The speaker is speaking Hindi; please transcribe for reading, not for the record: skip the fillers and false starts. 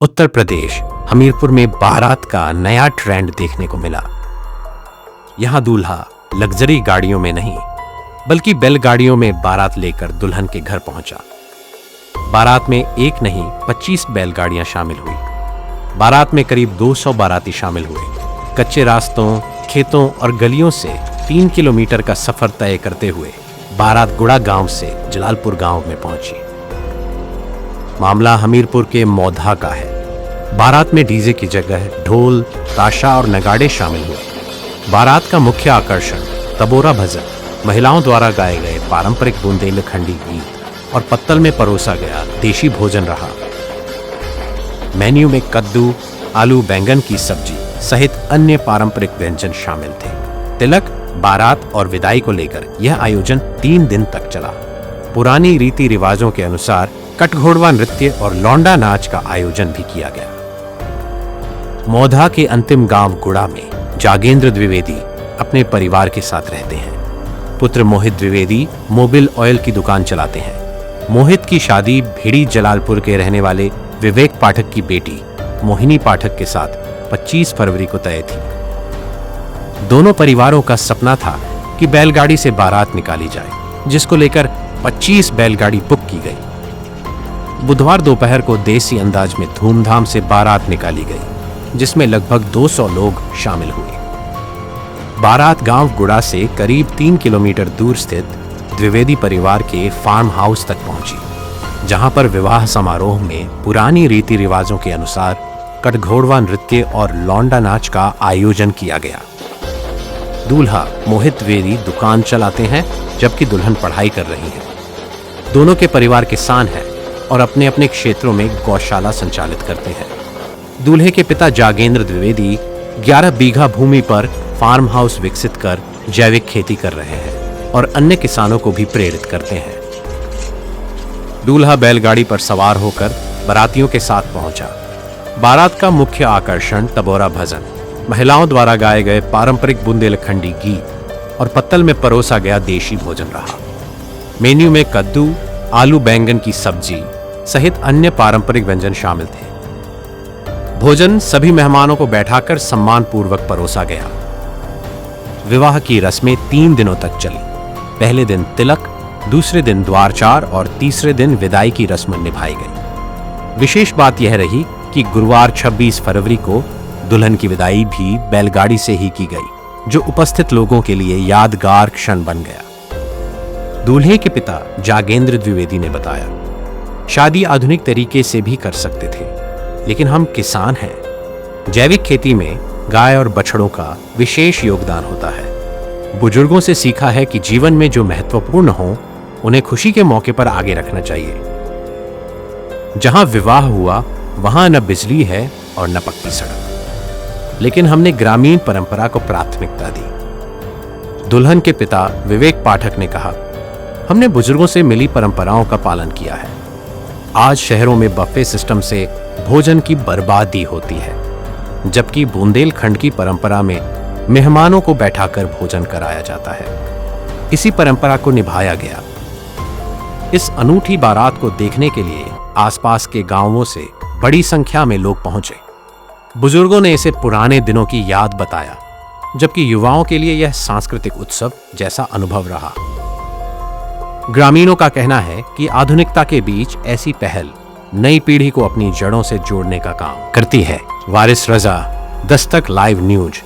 उत्तर प्रदेश हमीरपुर में बारात का नया ट्रेंड देखने को मिला। यहां दूल्हा लग्जरी गाड़ियों में नहीं बल्कि बैलगाड़ियों में बारात लेकर दुल्हन के घर पहुंचा। बारात में एक नहीं 25 बैलगाड़ियां शामिल हुई। बारात में करीब 200 बाराती शामिल हुए। कच्चे रास्तों, खेतों और गलियों से 3 किलोमीटर का सफर तय करते हुए बारात गुड़ा गांव से जलालपुर गांव में पहुंची। मामला हमीरपुर के मौधा का है। बारात में डीजे की जगह ढोल, ताशा और नगाड़े शामिल हुए। बारात का मुख्य आकर्षण तबोरा भजन, महिलाओं द्वारा गाए गए पारंपरिक बुंदेलखंडी गीत और पत्तल में परोसा गया देशी भोजन रहा। मेन्यू में कद्दू, आलू बैंगन की सब्जी सहित अन्य पारंपरिक व्यंजन शामिल थे। तिलक, बारात और विदाई को लेकर यह आयोजन 3 दिन तक चला। पुरानी रीति रिवाजों के अनुसार कटघोड़वा नृत्य और लौंडा नाच का आयोजन भी किया गया। मौधा के अंतिम गांव गुड़ा में जागेंद्र द्विवेदी अपने परिवार के साथ रहते हैं। पुत्र मोहित द्विवेदी मोबिल ऑयल की दुकान चलाते हैं। मोहित की शादी भिड़ी जलालपुर के रहने वाले विवेक पाठक की बेटी मोहिनी पाठक के साथ 25 फरवरी को तय थी। दोनों परिवारों का सपना था कि बैलगाड़ी से बारात निकाली जाए, जिसको लेकर 25 बैलगाड़ी बुक की गई। बुधवार दोपहर को देसी अंदाज में धूमधाम से बारात निकाली गई, जिसमें लगभग 200 लोग शामिल हुए। बारात गांव गुड़ा से करीब 3 किलोमीटर दूर स्थित द्विवेदी परिवार के फार्म हाउस तक पहुंची, जहां पर विवाह समारोह में पुरानी रीति रिवाजों के अनुसार कटघोड़वा नृत्य और लौंडा नाच का आयोजन किया गया। दूल्हा मोहित द्विवेदी दुकान चलाते हैं, जबकि दुल्हन पढ़ाई कर रही है। दोनों के परिवार किसान हैं और अपने अपने क्षेत्रों में गौशाला संचालित करते हैं। दूल्हे के पिता जागेंद्र द्विवेदी 11 बीघा भूमि पर फार्म हाउस विकसित कर जैविक खेती कर रहे हैं और अन्य किसानों को भी प्रेरित करते हैं। दूल्हा बैलगाड़ी पर सवार होकर बारातियों के साथ पहुंचा। बारात का मुख्य आकर्षण तबोरा भजन, महिलाओं द्वारा गाए गए पारंपरिक बुंदेलखंडी गीत और पत्तल में परोसा गया देशी भोजन रहा। मेन्यू में कद्दू, आलू बैंगन की सब्जी सहित अन्य पारंपरिक व्यंजन शामिल थे। भोजन सभी मेहमानों को बैठाकर सम्मान पूर्वक परोसा गया। विवाह की रस्में 3 दिनों तक चली। पहले दिन तिलक, दूसरे दिन द्वारचार और तीसरे दिन विदाई की रस्म निभाई गई। विशेष बात यह रही कि गुरुवार 26 फरवरी को दुल्हन की विदाई भी बैलगाड़ी से ही की गई, जो उपस्थित लोगों के लिए यादगार क्षण बन गया। दूल्हे के पिता जागेंद्र द्विवेदी ने बताया, शादी आधुनिक तरीके से भी कर सकते थे, लेकिन हम किसान हैं। जैविक खेती में गाय और बछड़ों का विशेष योगदान होता है। बुजुर्गों से सीखा है कि जीवन में जो महत्वपूर्ण हो, उन्हें खुशी के मौके पर आगे रखना चाहिए। जहां विवाह हुआ वहां न बिजली है और न पक्की सड़क, लेकिन हमने ग्रामीण परंपरा को प्राथमिकता दी। दुल्हन के पिता विवेक पाठक ने कहा, हमने बुजुर्गों से मिली परंपराओं का पालन किया है। आज शहरों में बफे सिस्टम से भोजन की बर्बादी होती है, जबकि बुंदेलखंड की परंपरा में मेहमानों को बैठाकर भोजन कराया जाता है। इसी परंपरा को निभाया गया। इस अनूठी बारात को देखने के लिए आसपास के गांवों से बड़ी संख्या में लोग पहुंचे। बुजुर्गों ने इसे पुराने दिनों की याद बताया, जबकि युवाओं के लिए यह सांस्कृतिक उत्सव जैसा अनुभव रहा। ग्रामीणों का कहना है कि आधुनिकता के बीच ऐसी पहल नई पीढ़ी को अपनी जड़ों से जोड़ने का काम करती है। वारिस रजा, दस्तक लाइव न्यूज।